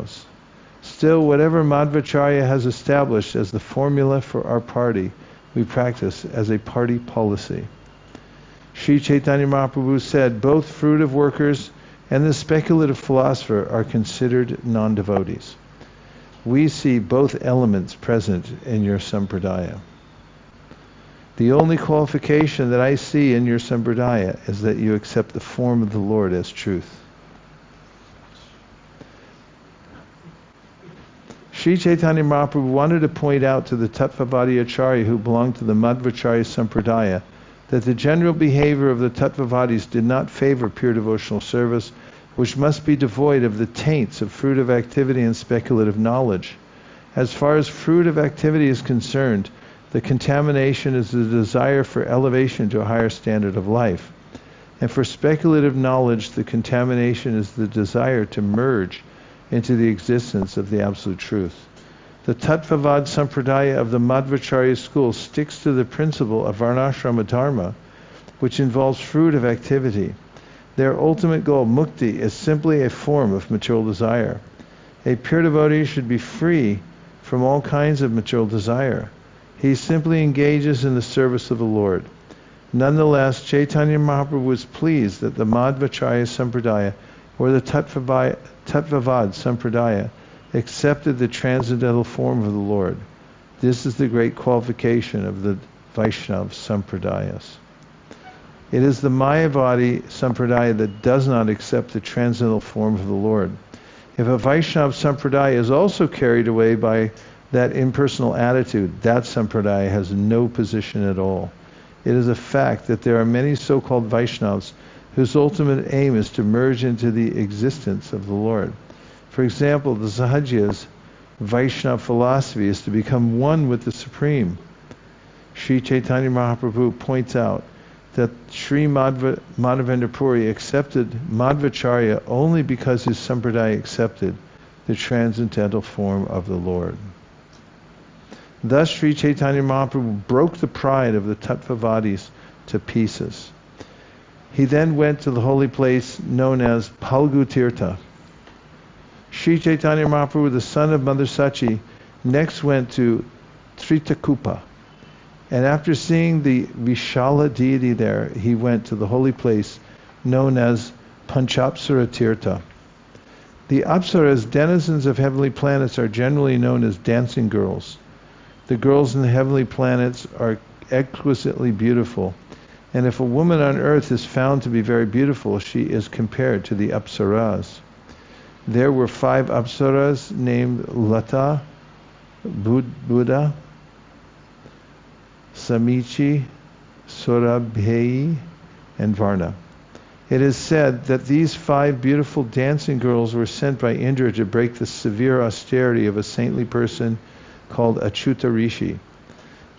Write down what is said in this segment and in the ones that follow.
Vaishnavas. Still, whatever Madhvacharya has established as the formula for our party, we practice as a party policy. Sri Chaitanya Mahaprabhu said, both fruit of workers and the speculative philosopher are considered non-devotees. We see both elements present in your sampradaya. The only qualification that I see in your sampradaya is that you accept the form of the Lord as truth. Sri Chaitanya Mahaprabhu wanted to point out to the Tattvavadi Acharya who belonged to the Madhvacharya Sampradaya that the general behavior of the Tattvavadis did not favor pure devotional service, which must be devoid of the taints of fruit of activity and speculative knowledge. As far as fruit of activity is concerned, the contamination is the desire for elevation to a higher standard of life. And for speculative knowledge, the contamination is the desire to merge into the existence of the absolute truth. The Tattvavad Sampradaya of the Madhvacharya school sticks to the principle of Varnashrama Dharma, which involves fruit of activity. Their ultimate goal, mukti, is simply a form of material desire. A pure devotee should be free from all kinds of material desire. He simply engages in the service of the Lord. Nonetheless, Chaitanya Mahaprabhu was pleased that the Madhvacharya Sampradaya, or the Tattvavad Sampradaya, accepted the transcendental form of the Lord. This is the great qualification of the Vaishnava Sampradayas. It is the Mayavadi Sampradaya that does not accept the transcendental form of the Lord. If a Vaishnava Sampradaya is also carried away by that impersonal attitude, that Sampradaya has no position at all. It is a fact that there are many so-called Vaishnavas whose ultimate aim is to merge into the existence of the Lord. For example, the Sahajiya's Vaishnava philosophy is to become one with the Supreme. Sri Chaitanya Mahaprabhu points out that Sri Madhavendra Puri accepted Madhvacharya only because his sampradaya accepted the transcendental form of the Lord. Thus Sri Chaitanya Mahaprabhu broke the pride of the Tattvavadis to pieces. He then went to the holy place known as Palgu Tirtha. Sri Chaitanya Mahaprabhu, the son of Mother Sachi, next went to Tritakupa. And after seeing the Vishala deity there, he went to the holy place known as Panchapsara Tirtha. The Apsaras, denizens of heavenly planets, are generally known as dancing girls. The girls in the heavenly planets are exquisitely beautiful. And if a woman on earth is found to be very beautiful, she is compared to the Apsaras. There were 5 Apsaras named Lata, Buddha, Samichi, Surabheyi, and Varna. It is said that these 5 beautiful dancing girls were sent by Indra to break the severe austerity of a saintly person called Achyuta Rishi.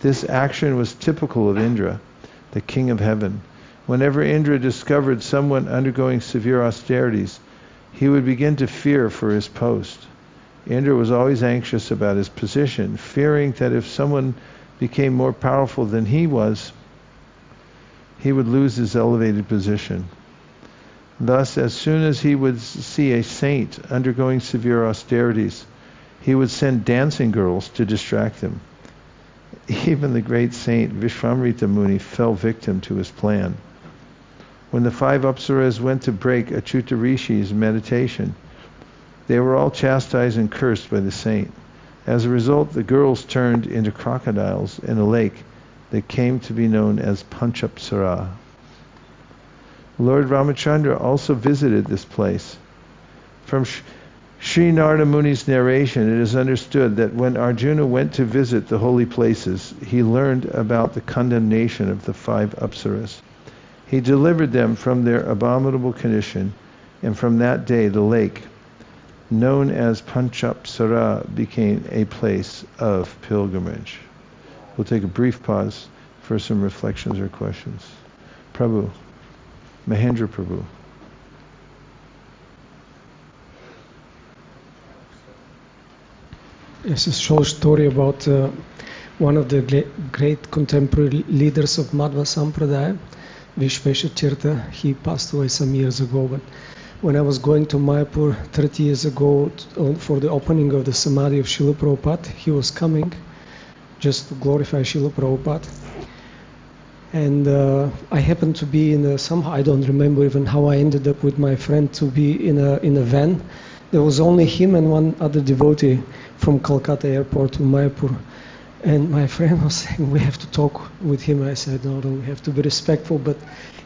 This action was typical of Indra, the king of heaven. Whenever Indra discovered someone undergoing severe austerities, he would begin to fear for his post. Indra was always anxious about his position, fearing that if someone became more powerful than he was, he would lose his elevated position. Thus, as soon as he would see a saint undergoing severe austerities, he would send dancing girls to distract him. Even the great saint Vishvamrita Muni fell victim to his plan. When the 5 Apsaras went to break Achyuta Rishi's meditation, they were all chastised and cursed by the saint. As a result, the girls turned into crocodiles in a lake that came to be known as Panchapsara. Lord Ramachandra also visited this place. From Sri Narada Muni's narration, it is understood that when Arjuna went to visit the holy places, he learned about the condemnation of the 5 Apsaras. He delivered them from their abominable condition, and from that day the lake, known as Panchapsara, became a place of pilgrimage. We'll take a brief pause for some reflections or questions. Prabhu, Mahendra Prabhu. Yes, a short story about one of the great contemporary leaders of Madhva Sampradaya, Vishvesha Tirtha. He passed away some years ago, but when I was going to Mayapur 30 years ago for the opening of the Samadhi of Srila Prabhupada. He was coming just to glorify Srila Prabhupada. And I happened to be somehow, I don't remember even how I ended up with my friend to be in a van. There was only him and one other devotee from Kolkata airport to Mayapur. And my friend was saying, we have to talk with him. I said, no, we have to be respectful. But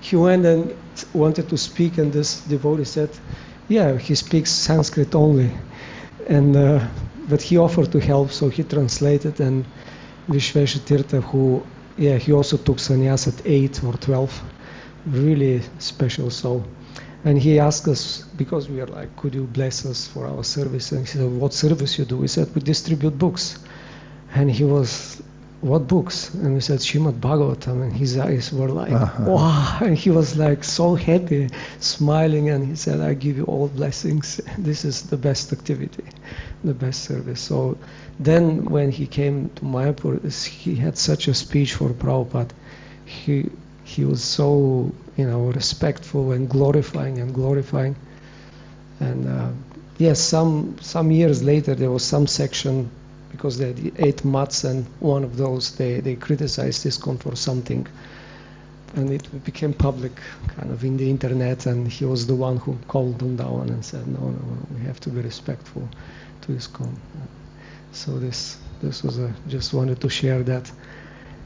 he went and wanted to speak, and this devotee said, yeah, he speaks Sanskrit only. And but he offered to help, so he translated, and Vishveshatirtha, who, he also took sannyas at 8 or 12, really special soul. And he asked us, because we are like, could you bless us for our service? And he said, what service you do? We said, we distribute books. And he was, what books? And we said, Srimad Bhagavatam. And his eyes were like, wow. And he was like so happy, smiling. And he said, I give you all blessings. This is the best activity, the best service. So then when he came to Mayapur, he had such a speech for Prabhupada. He was so, respectful and glorifying. And yes, some years later there was some section, because they had 8 mats, and one of those they criticized ISKCON for something, and it became public kind of in the internet, and he was the one who called them down and said, no, we have to be respectful to ISKCON. So this was just wanted to share that.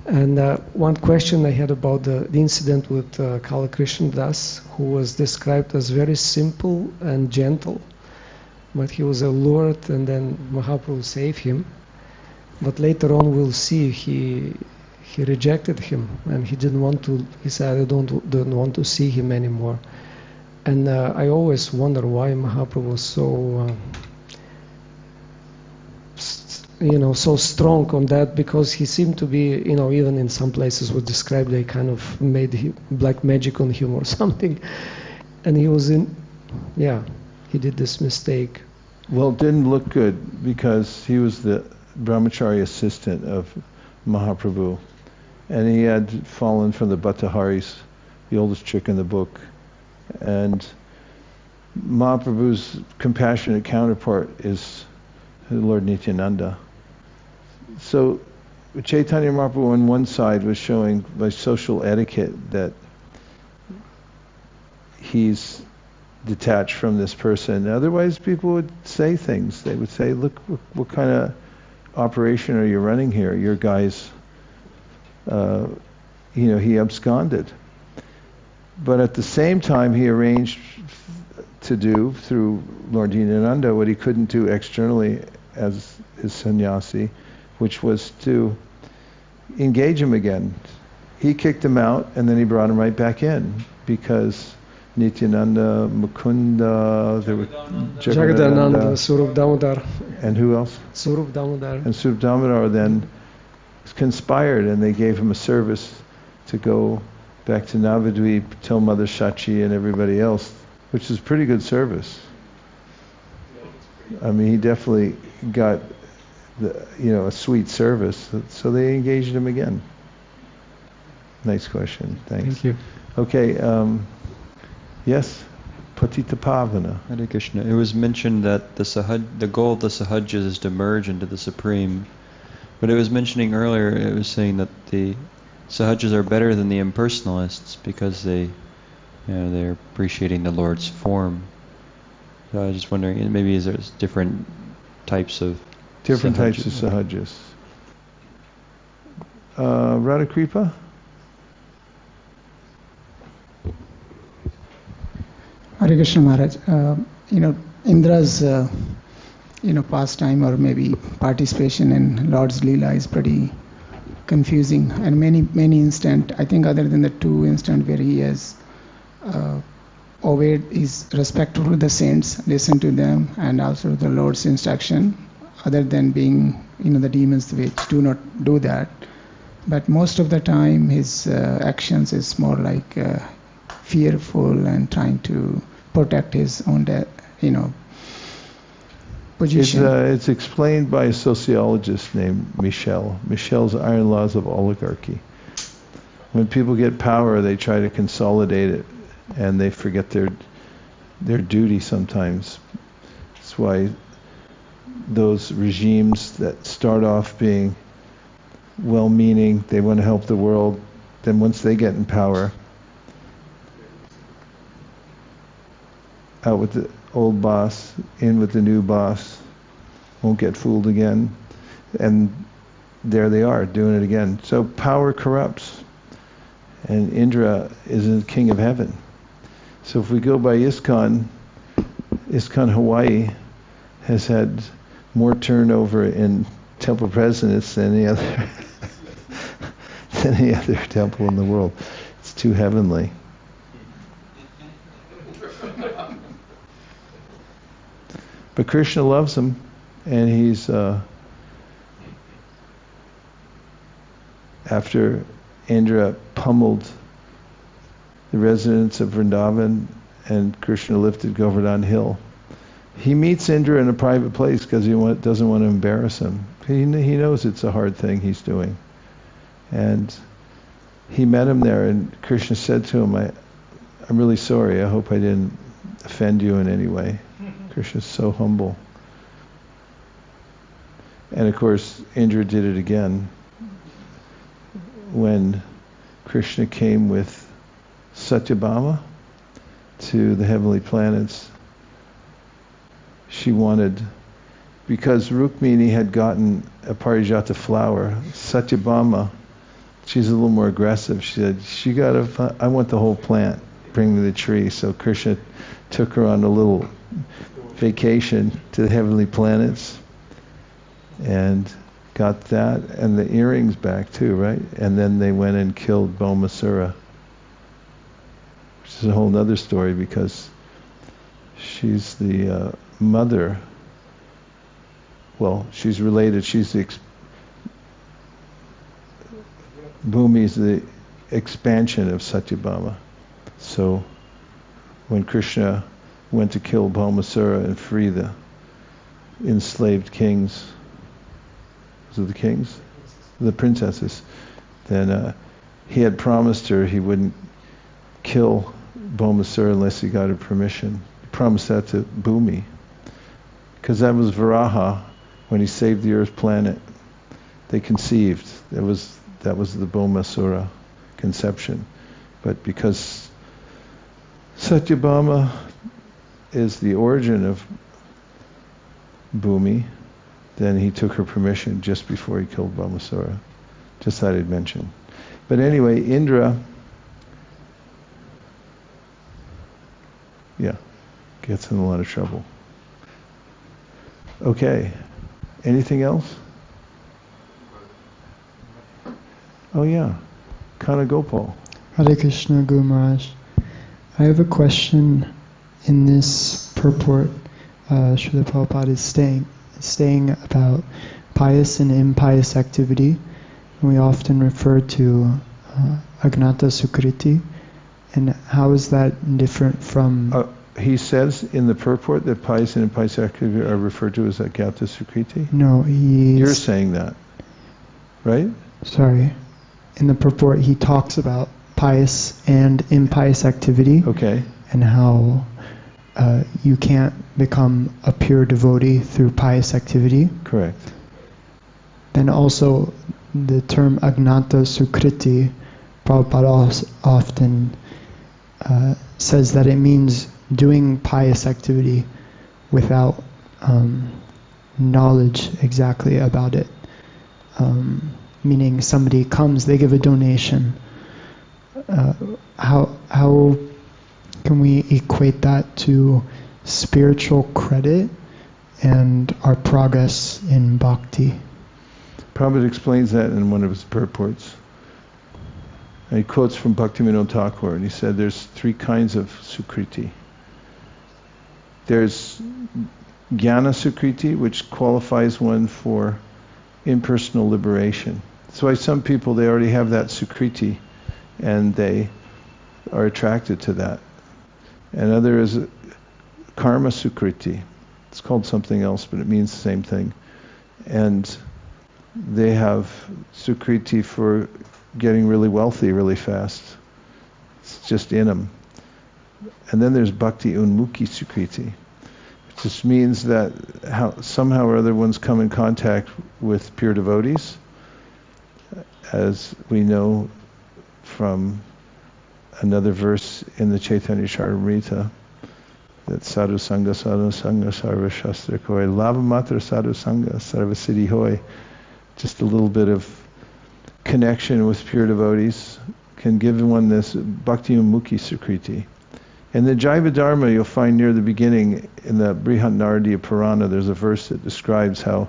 And one question I had about the incident with Kala Krishna Das, who was described as very simple and gentle, but he was allured, and then Mahaprabhu saved him. But later on we'll see he rejected him, and he didn't want to. He said, I don't want to see him anymore. And I always wonder why Mahaprabhu was so so strong on that, because he seemed to be, even in some places was described, they kind of made black magic on him or something. And he was he did this mistake. Well, it didn't look good, because he was the brahmachari assistant of Mahaprabhu, and he had fallen from the Bhattaharis, the oldest trick in the book. And Mahaprabhu's compassionate counterpart is Lord Nityananda. So Chaitanya Mahaprabhu on one side was showing by social etiquette that he's detached from this person. Otherwise people would say things. They would say, look, what kind of operation are you running here? Your guy's, he absconded. But at the same time, he arranged to do, through Lord Nityananda, what he couldn't do externally as his sannyasi, which was to engage him again. He kicked him out, and then he brought him right back in, because Nityananda, Mukunda, there were Jagadananda, Surup Damodar. And who else? Surup Damodar. And Surup Damodar then conspired, and they gave him a service to go back to Navadvip, tell Mother Shachi and everybody else, which is pretty good service. I mean, he definitely got a sweet service, so they engaged him again. Nice question. Thanks. Thank you. Okay. Yes, Patita Pavana. Hare Krishna. It was mentioned that the goal of the Sahajjas is to merge into the Supreme. But it was mentioning earlier, it was saying that the Sahajjas are better than the impersonalists because they're appreciating the Lord's form. So I was just wondering, maybe there's different types of Different Sahajjas. types of Sahajjas. Radha Kripa? Hare Krishna Maharaj, Indra's, pastime or maybe participation in Lord's Leela is pretty confusing, and many instant, I think other than the 2 instant where he has obeyed, is respectful to the saints, listen to them, and also the Lord's instruction, other than being, the demons which do not do that. But most of the time his actions is more like fearful and trying to protect his own, position. It's explained by a sociologist named Michel. Michel's Iron Laws of Oligarchy. When people get power, they try to consolidate it, and they forget their duty sometimes. That's why those regimes that start off being well-meaning, they want to help the world, then once they get in power, out with the old boss, in with the new boss, won't get fooled again, and there they are doing it again. So power corrupts, and Indra is the king of heaven. So if we go by ISKCON Hawaii has had more turnover in temple presidents than any other than any other temple in the world. It's too heavenly. But Krishna loves him, and he's after Indra pummeled the residents of Vrindavan and Krishna lifted Govardhan hill. He meets Indra in a private place because he doesn't want to embarrass him. He knows it's a hard thing he's doing. And he met him there, and Krishna said to him, I'm really sorry, I hope I didn't offend you in any way. Krishna's so humble. And of course, Indra did it again. When Krishna came with Satyabhama to the heavenly planets, she wanted, because Rukmini had gotten a Parijata flower, Satyabhama, she's a little more aggressive. She said, I want the whole plant, bring me the tree. So Krishna took her on a little vacation to the heavenly planets and got that and the earrings back too, right? And then they went and killed Bhaumasura, which is a whole other story because she's the mother. Well, she's related. She's the Bhumi is the expansion of Satyabhama. So when Krishna went to kill Bhaumasura and free the enslaved kings, was it the kings? The princesses. Then he had promised her he wouldn't kill Bhaumasura unless he got her permission. He promised that to Bhumi. Because that was Varaha, when he saved the earth planet. They conceived. That was the Bhaumasura conception. But because Satyabhama is the origin of Bhumi, then he took her permission just before he killed Bhaumasura. Just thought I'd mention. But anyway, Indra, gets in a lot of trouble. Okay, anything else? Oh yeah, Kana Gopal. Hare Krishna, Guru Maharaj. I have a question. In this purport, Srila Prabhupada is saying about pious and impious activity. And we often refer to Agnata Sukriti. And how is that different from... he says in the purport that pious and impious activity are referred to as Agnata Sukriti? No, You're saying that, right? Sorry. In the purport, he talks about pious and impious activity. Okay. And how you can't become a pure devotee through pious activity. Correct. Then also the term Agnata Sukriti, Prabhupada often says that it means doing pious activity without knowledge exactly about it. Meaning somebody comes, they give a donation. How can we equate that to spiritual credit and our progress in bhakti? Prabhupada explains that in one of his purports. And he quotes from Bhaktivinoda Thakur, and he said there's three kinds of sukriti. There's jnana sukriti, which qualifies one for impersonal liberation. That's why some people, they already have that sukriti, and they are attracted to that. And other is karma sukriti. It's called something else, but it means the same thing. And they have sukriti for getting really wealthy really fast. It's just in them. And then there's bhakti unmukhi sukriti, which just means that somehow or other one's come in contact with pure devotees, as we know from another verse in the Chaitanya Charitamrita, that sadhu sangha sarva shastra koi, lava matra sadhu sangha sarva siddhi hoy. Just a little bit of connection with pure devotees can give one this bhakti unmukhi sukriti. In the Jaiva Dharma, you'll find near the beginning in the Brihad Naradiya Purana, there's a verse that describes how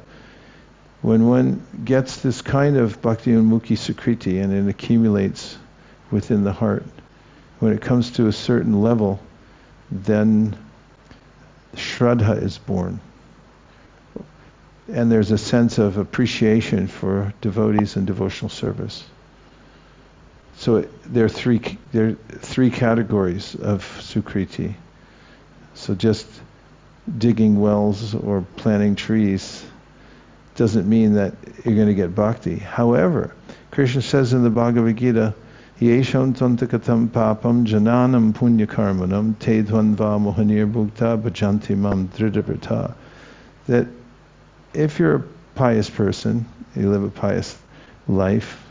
when one gets this kind of bhakti unmukhi sukriti and it accumulates within the heart, when it comes to a certain level, then shraddha is born. And there's a sense of appreciation for devotees and devotional service. So there are three categories of sukriti. So just digging wells or planting trees doesn't mean that you're going to get bhakti. However, Krishna says in the Bhagavad Gita, Yeshon tantakatam papam jananam punyakarmanam te dvanva mohanir bhukta bhajanti mam dridhavrata. That if you're a pious person, you live a pious life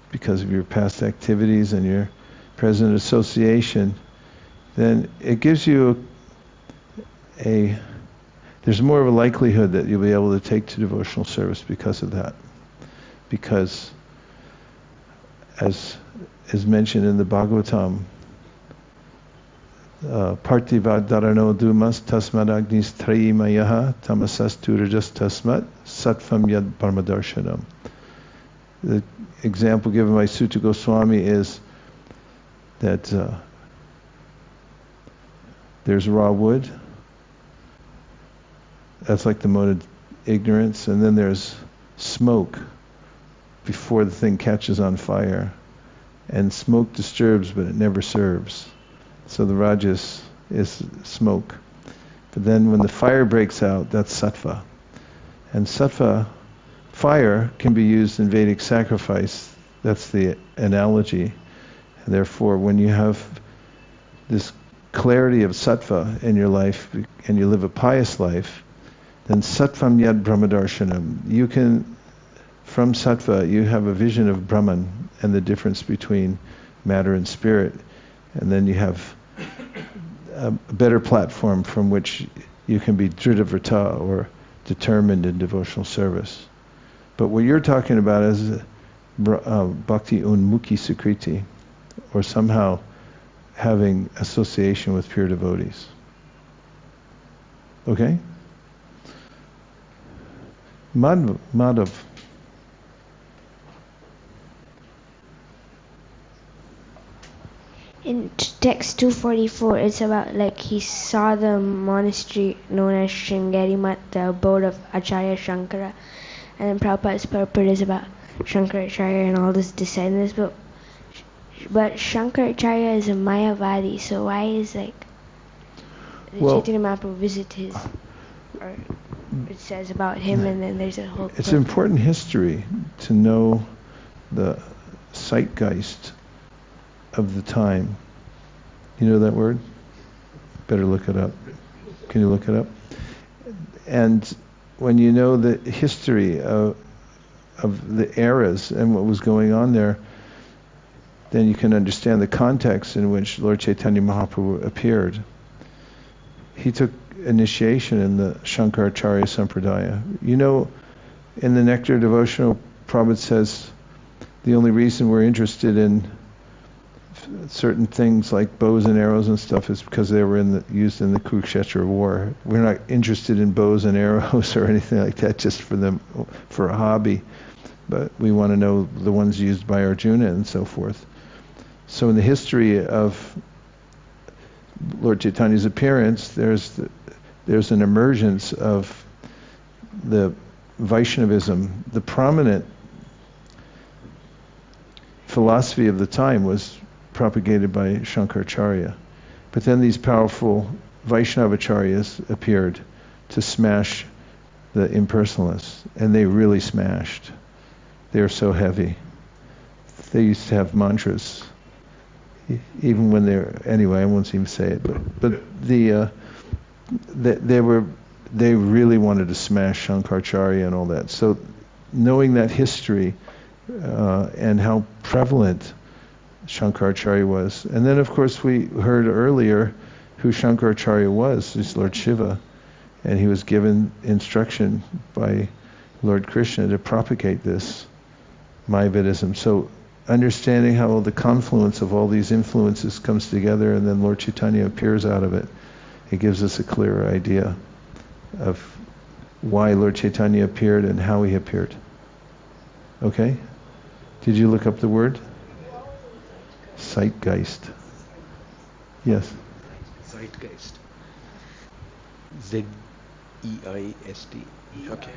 because of your past activities and your present association, then it gives you there's more of a likelihood that you'll be able to take to devotional service because of that. Because, as is mentioned in the Bhagavatam, Partivad dharano dumas tasmad agnis trayi mayaha tamasas turajas tasmat satvam yad parmadarshanam. The example given by Sutta Goswami is that there's raw wood. That's like the mode of ignorance. And then there's smoke before the thing catches on fire. And smoke disturbs, but it never serves. So the rajas is smoke. But then when the fire breaks out, that's sattva. And sattva, fire, can be used in Vedic sacrifice. That's the analogy. And therefore, when you have this clarity of sattva in your life, and you live a pious life, then sattvam yad brahmadarshanam. You can, from sattva, you have a vision of Brahman and the difference between matter and spirit. And then you have a better platform from which you can be dridhavrata, or determined in devotional service. But what you're talking about is bhakti unmukhi sukriti, or somehow having association with pure devotees. Okay? Madhav. In text 244, it's about like he saw the monastery known as Sringeri Mat, the abode of Acharya Shankara, and then Prabhupada's purport is about Shankaracharya and all his descendants, but Shankaracharya is a Mayavadi, so why is like the Chaitanya Mahaprabhu visit his, or it says about him, and then there's a whole... It's important history to know the zeitgeist of the time. You know that word? Better look it up. Can you look it up? And when you know the history of the eras and what was going on there, then you can understand the context in which Lord Chaitanya Mahaprabhu appeared. He took initiation in the Shankaracharya Sampradaya. You know, in the Nectar Devotional, Prabhupada says the only reason we're interested in certain things like bows and arrows and stuff is because they were used in the Kurukshetra war. We're not interested in bows and arrows or anything like that just for a hobby, but we want to know the ones used by Arjuna and so forth. So in the history of Lord Chaitanya's appearance, there's an emergence of the Vaishnavism. The prominent philosophy of the time was propagated by Shankaracharya. But then these powerful Vaishnavacharyas appeared to smash the impersonalists, and they really smashed. They are so heavy. They used to have mantras. even when they're, anyway, I won't even say it, but they really wanted to smash Shankaracharya and all that. So knowing that history and how prevalent Shankaracharya was, and then of course we heard earlier who Shankaracharya was, is Lord Shiva, and he was given instruction by Lord Krishna to propagate this Mayavadism. So understanding how the confluence of all these influences comes together and then Lord Chaitanya appears out of it, it gives us a clearer idea of why Lord Chaitanya appeared and how he appeared. Okay? Did you look up the word? Zeitgeist. Yes. Zeitgeist. Z-E-I-S-T. Okay.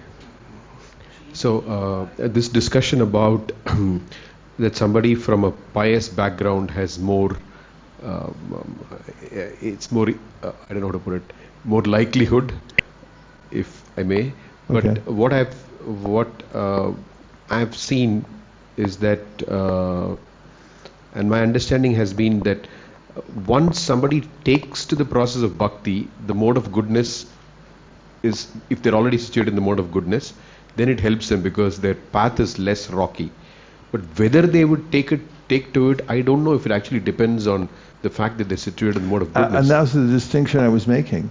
So this discussion about that somebody from a pious background has more, it's more, I don't know how to put it, more likelihood, if I may. But Okay. what I've seen is that, and my understanding has been that once somebody takes to the process of bhakti, the mode of goodness is, if they're already situated in the mode of goodness, then it helps them because their path is less rocky. But whether they would take to it, I don't know if it actually depends on the fact that they're situated in the mode of goodness. And that's the distinction I was making.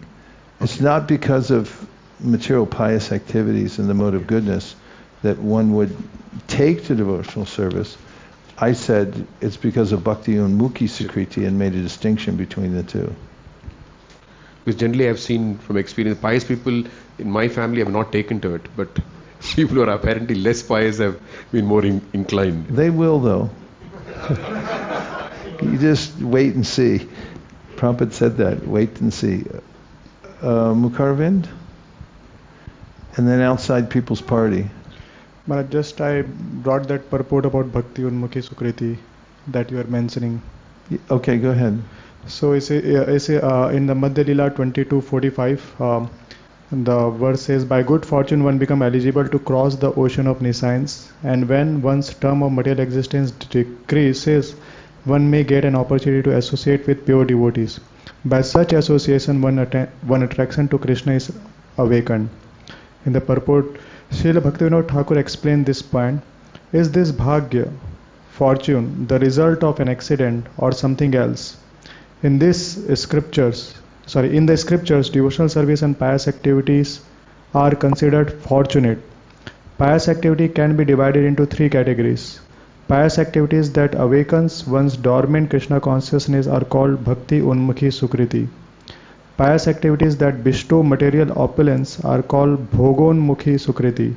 It's not because of material pious activities in the mode of goodness that one would take to devotional service. I said it's because of bhakti unmukhi sukriti and made a distinction between the two. Because generally I've seen from experience, pious people in my family have not taken to it, but people who are apparently less pious have been more inclined. They will, though. You just wait and see. Prabhupada said that, wait and see. Mukharvind? And then outside People's Party. But just I brought that purport about Bhakti Unmukhi Sukriti that you are mentioning. Okay, go ahead. So in the Madhya Lila 22:45, the verse says, by good fortune one become eligible to cross the ocean of nescience, and when one's term of material existence decreases, one may get an opportunity to associate with pure devotees. By such association, one attraction to Krishna is awakened. In the purport, Srila Bhaktivinoda Thakur explained this point. Is this bhagya, fortune, the result of an accident or something else? In the scriptures, devotional service and pious activities are considered fortunate. Pious activity can be divided into three categories. Pious activities that awakens one's dormant Krishna consciousness are called Bhakti Unmukhi Sukriti. Pious activities that bestow material opulence are called Bhogonmukhi Sukriti.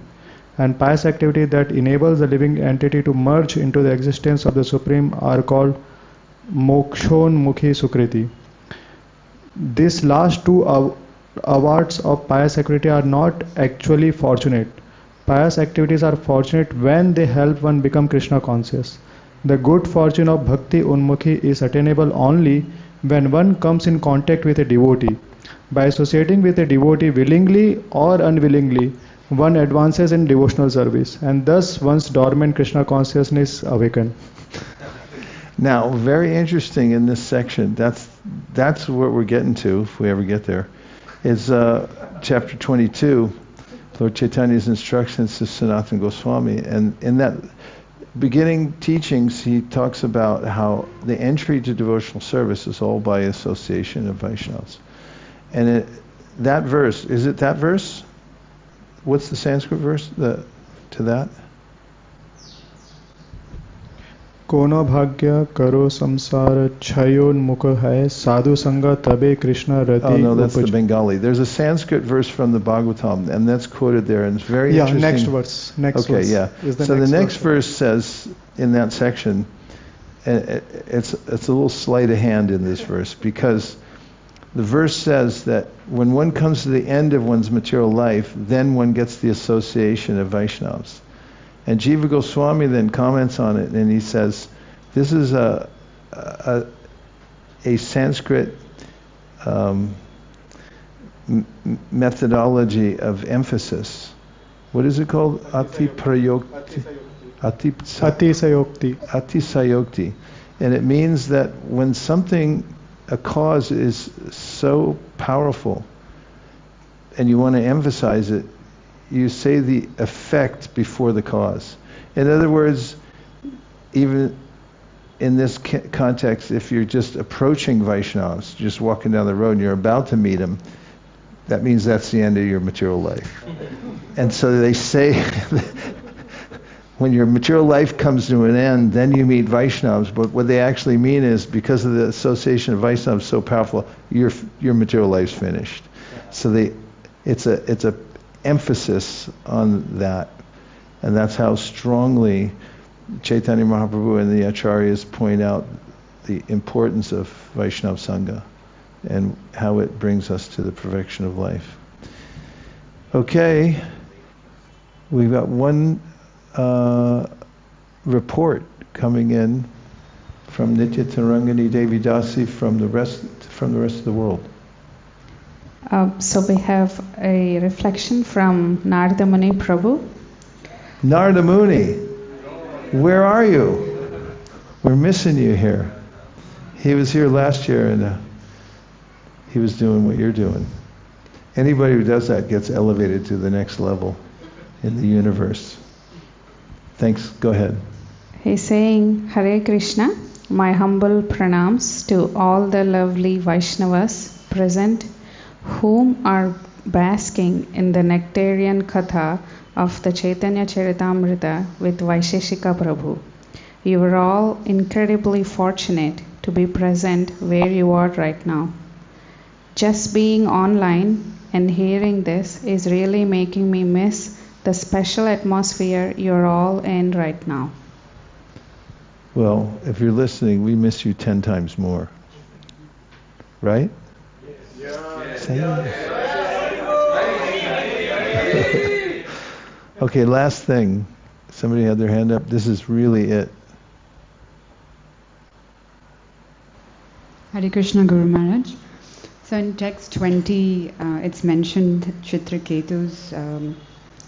And pious activity that enables the living entity to merge into the existence of the Supreme are called Mokshonmukhi Sukriti. These last two awards of pious activity are not actually fortunate. Pious activities are fortunate when they help one become Krishna conscious. The good fortune of Bhakti Unmukhi is attainable only when one comes in contact with a devotee. By associating with a devotee willingly or unwillingly, one advances in devotional service, and thus one's dormant Krishna consciousness awakened. Now, very interesting in this section, that's what we're getting to, if we ever get there, is chapter 22, Lord Chaitanya's instructions to Sanatana Goswami. And in that beginning teachings, he talks about how the entry to devotional service is all by association of Vaishnavas. And that verse, is it that verse? What's the Sanskrit verse to that? Kono bhagya karo samsara chayon mukha hai sadhu sangha tabe Krishna rati. Oh no, that's the Bengali. There's a Sanskrit verse from the Bhagavatam, and that's quoted there, and it's very interesting. Next verse. Okay, yeah. So the next verse says in that section, it's a little sleight of hand in this verse, because the verse says that when one comes to the end of one's material life, then one gets the association of Vaishnavas. And Jiva Goswami then comments on it, and he says, this is a Sanskrit methodology of emphasis. What is it called? Atisayokti. And it means that when a cause is so powerful, and you want to emphasize it, you say the effect before the cause. In other words, even in this context, if you're just approaching Vaishnavas, just walking down the road and you're about to meet them, that means that's the end of your material life. And so they say, when your material life comes to an end, then you meet Vaishnavas. But what they actually mean is, because of the association of Vaishnavas so powerful, your material life's finished. So it's a emphasis on that, and that's how strongly Chaitanya Mahaprabhu and the Acharyas point out the importance of Vaishnava Sangha and how it brings us to the perfection of life. Okay, we've got one report coming in from Nitya Tarangani Devi Dasi from the rest of the world. So we have a reflection from Narada Muni Prabhu. Narada Muni, where are you? We're missing you here. He was here last year and he was doing what you're doing. Anybody who does that gets elevated to the next level in the universe. Thanks, go ahead. He's saying, Hare Krishna, my humble pranams to all the lovely Vaishnavas present, whom are basking in the nectarian katha of the Chaitanya Charitamrita with Vaisesika Prabhu. You are all incredibly fortunate to be present where you are right now. Just being online and hearing this is really making me miss the special atmosphere you're all in right now. Well, if you're listening, we miss you 10 times more. Right? Say yes. Okay, last thing. Somebody had their hand up. This is really it. Hare Krishna, Guru Maharaj. So in text 20, it's mentioned Chitraketu's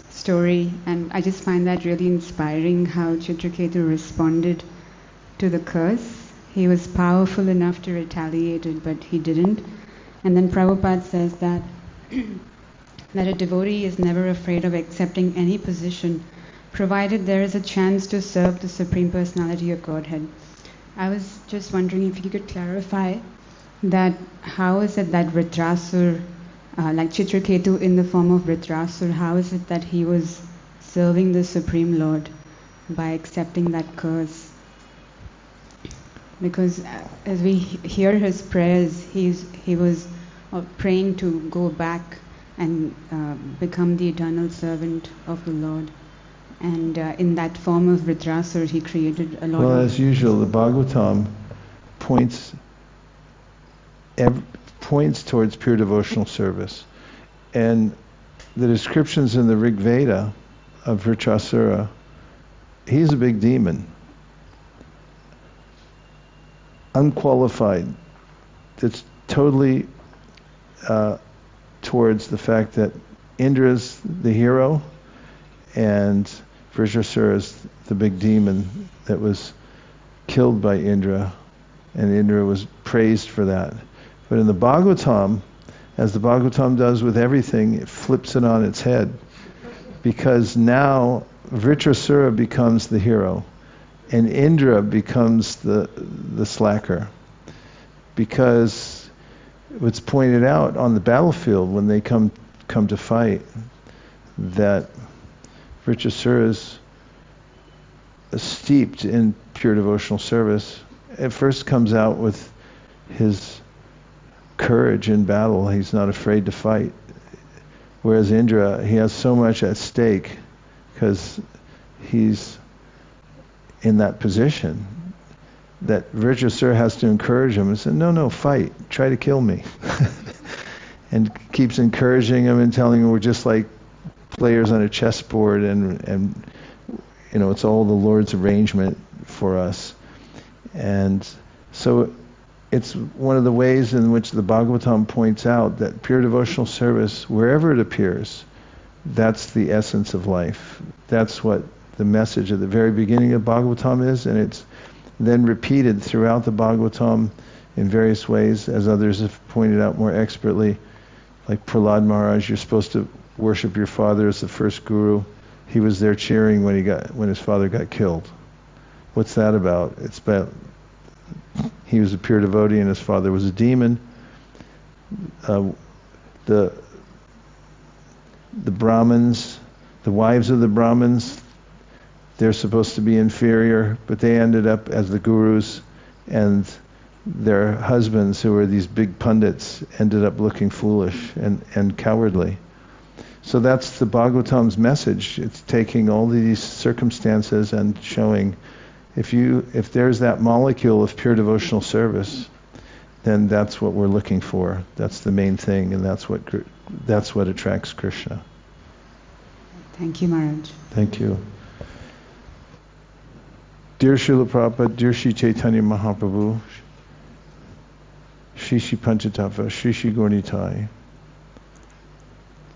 story, and I just find that really inspiring how Chitraketu responded to the curse. He was powerful enough to retaliate it, but he didn't. And then Prabhupada says that that a devotee is never afraid of accepting any position, provided there is a chance to serve the Supreme Personality of Godhead. I was just wondering if you could clarify that how is it that Vritrasur, like Chitraketu in the form of Vritrasur, how is it that he was serving the Supreme Lord by accepting that curse? Because as we hear his prayers, he was praying to go back and become the eternal servant of the Lord. And in that form of Vritrasur, he created a lot of... Well, as usual, the Bhagavatam points towards pure devotional service. And the descriptions in the Rig Veda of Vritrasura, he's a big demon. Unqualified. That's totally towards the fact that Indra's the hero and Vritrasura is the big demon that was killed by Indra, and Indra was praised for that. But in the Bhagavatam, as the Bhagavatam does with everything, it flips it on its head, because now Vritrasura becomes the hero and Indra becomes the slacker, because it's pointed out on the battlefield when they come to fight that Vritrasura is steeped in pure devotional service. At first comes out with his courage in battle. He's not afraid to fight. Whereas Indra, he has so much at stake because he's in that position that Vritrasura has to encourage him and say, no, fight. Try to kill me. And keeps encouraging him and telling him we're just like players on a chessboard and you know, it's all the Lord's arrangement for us. And so it's one of the ways in which the Bhagavatam points out that pure devotional service, wherever it appears, that's the essence of life. That's what the message at the very beginning of Bhagavatam is, and it's then repeated throughout the Bhagavatam in various ways, as others have pointed out more expertly. Like Prahlad Maharaj, you're supposed to worship your father as the first guru. He was there cheering when his father got killed. What's that about? It's about he was a pure devotee and his father was a demon. The Brahmins, the wives of the Brahmins, they're supposed to be inferior, but they ended up as the gurus, and their husbands, who were these big pundits, ended up looking foolish and cowardly. So that's the Bhagavatam's message. It's taking all these circumstances and showing if there's that molecule of pure devotional service, then that's what we're looking for. That's the main thing, and that's what attracts Krishna. Thank you, Maharaj. Thank you. Dear Srila Prabhupada, dear Sri Chaitanya Mahaprabhu, Shri Shri Panchatattva, Shri Shri Gaurnitai,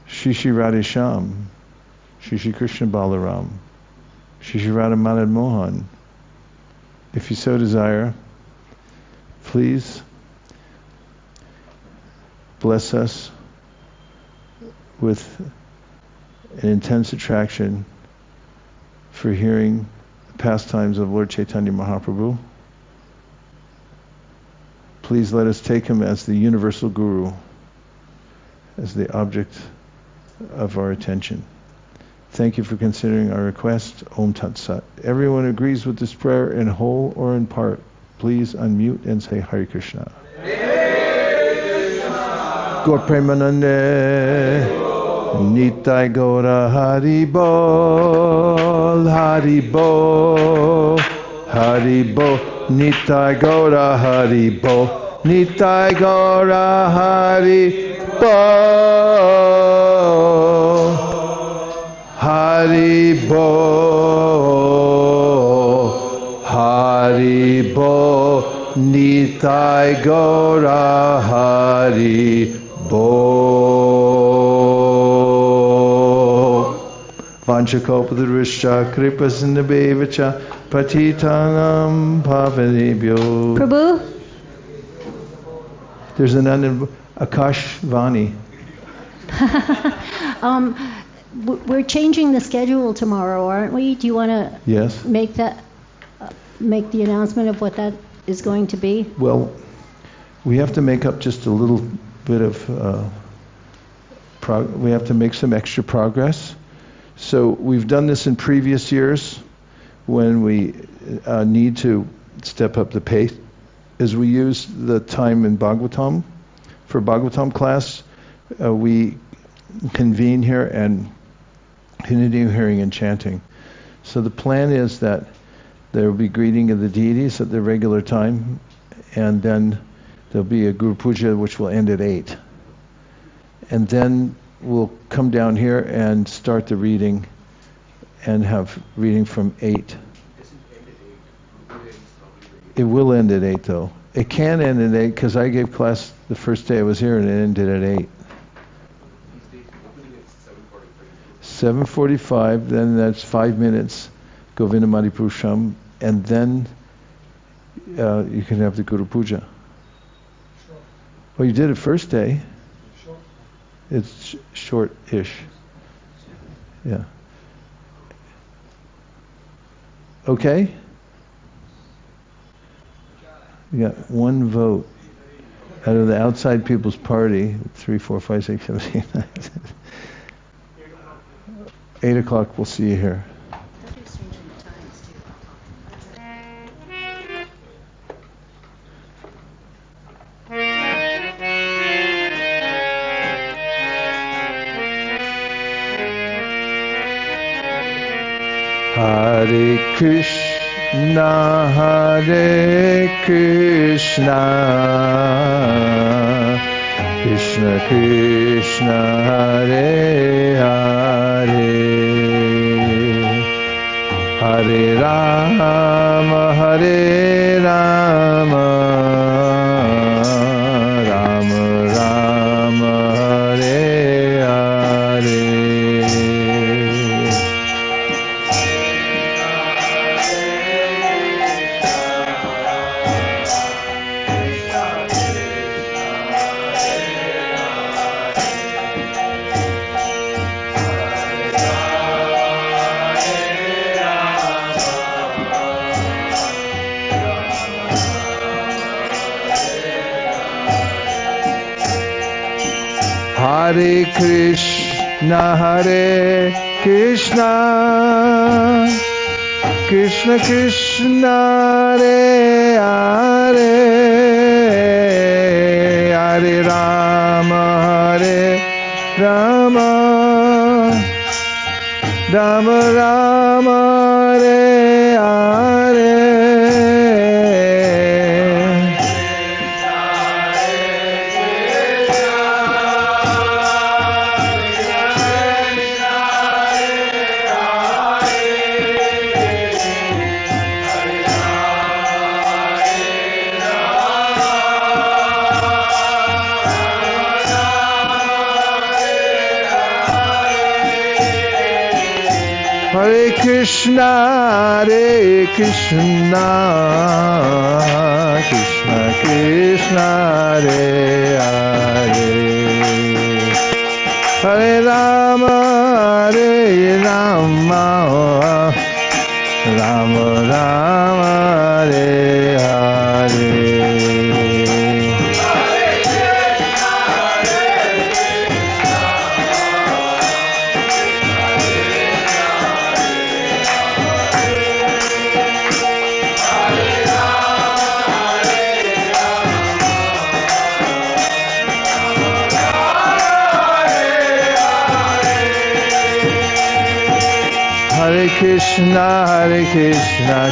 Shri Shri Radhesham, Shri Shri Krishna Balaram, Shri Shri Radha Madan Mohan. If you so desire, please bless us with an intense attraction for hearing the pastimes of Lord Chaitanya Mahaprabhu. Please let us take him as the universal guru, as the object of our attention. Thank you for considering our request. Om Tat Sat. Everyone agrees with this prayer in whole or in part. Please unmute and say Hare Krishna. Gaur Premanande, Nitai Gaura Hari Bol, Hari Bol, Hari Bol, Nitai Gaura Hari Bol, Nitai Gaura Hari Bol, Hari Bol, Hari Bol, Nitai Gaura Hari Bo. Vanchakopadrishya kripasindabevacha patitanam pavanebhyo. Prabhu? There's an Akash Vani. We're changing the schedule tomorrow, aren't we? Do you want to Yes. make the announcement of what that is going to be? Well, we have to make up just a little bit of we have to make some extra progress. So we've done this in previous years when we need to step up the pace, as we use the time in Bhagavatam. For Bhagavatam class, we convene here and continue hearing and chanting. So the plan is that there will be greeting of the deities at the regular time, and then there'll be a Guru Puja which will end at 8. And then we'll come down here and start the reading and have reading from 8. It will end at 8 though. It can end at 8 because I gave class the first day I was here and it ended at 8. 7:45, then that's 5 minutes, Govinda Madi Purusham, and then you can have the Guru Puja. Well, you did it first day. It's short-ish. Yeah. Okay? You got one vote out of the outside people's party. 3, 4, 5, 6, 7, 8, 9. 8 o'clock, we'll see you here. Hare Krishna, Hare Krishna, Krishna Krishna, Hare Hare, Hare Rama, Hare Rama, Rama Rama, Hare Hare. Hare Krishna, Hare Krishna, Krishna Krishna, Hare Hare, Hare Rama, Hare Rama, Rama Rama, Hare Hare. Hare Krishna, Hare Krishna,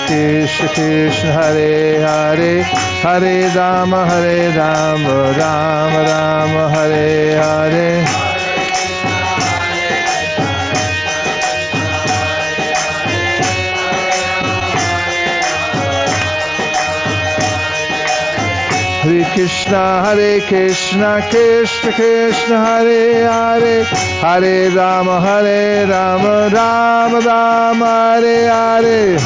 Krishna Krishna, Hare Hare, Hare Rama, Hare Rama, Rama Rama, Hare Hare. Hare Krishna, Krishna Krishna, Hare Hare, Hare Rama, Rama Rama, Hare Hare.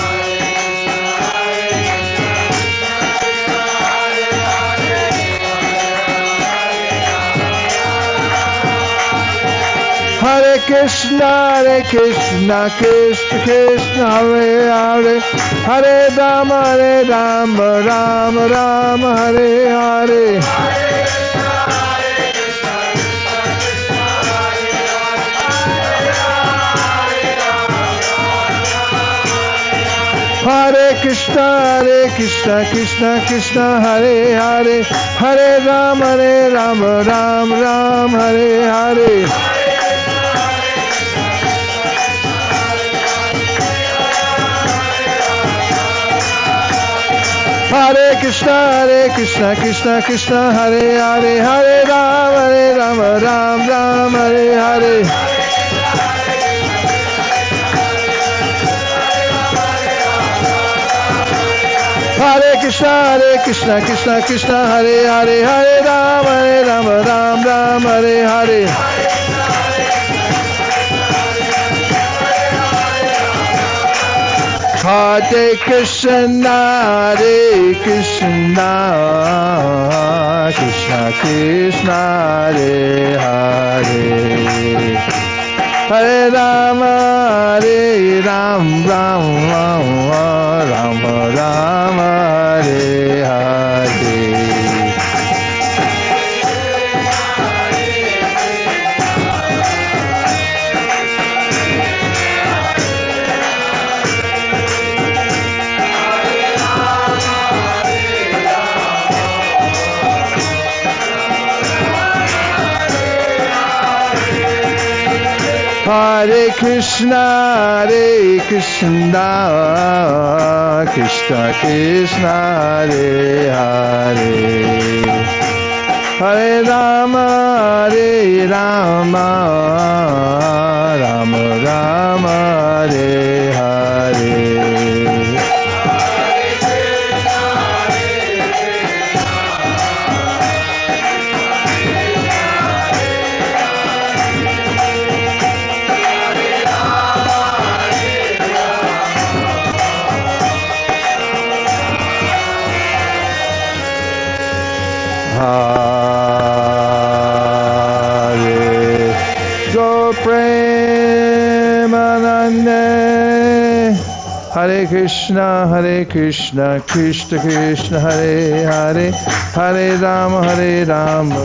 Hare Krishna, Krishna Krishna, Hare Hare, Hare Rama, Rama Rama, Hare Hare. Hare Krishna, Krishna Krishna, Hare Hare, Hare Rama, Rama Rama, Hare Hare. Hare Krishna, Krishna Krishna, Hare Hare, Hare Rama, Rama Rama, Hare Hare. Hare Krishna, Krishna, Hare Hare, Hare Rama, Rama, Hare Hare. Hare Krishna, Krishna, Hare Hare, Hare Rama, Rama, Hare Hare. Hare Krishna, Krishna Krishna, Hare Hare, Hare Rama, Rama Rama, Hare Hare. Hare Krishna, Krishna Krishna, Hare Hare, Hare Rama, Rama Rama, Hare Hare. Hare Go Premanande, Hare Krishna, Krishna Krishna, Hare Hare, Hare Rama, Rama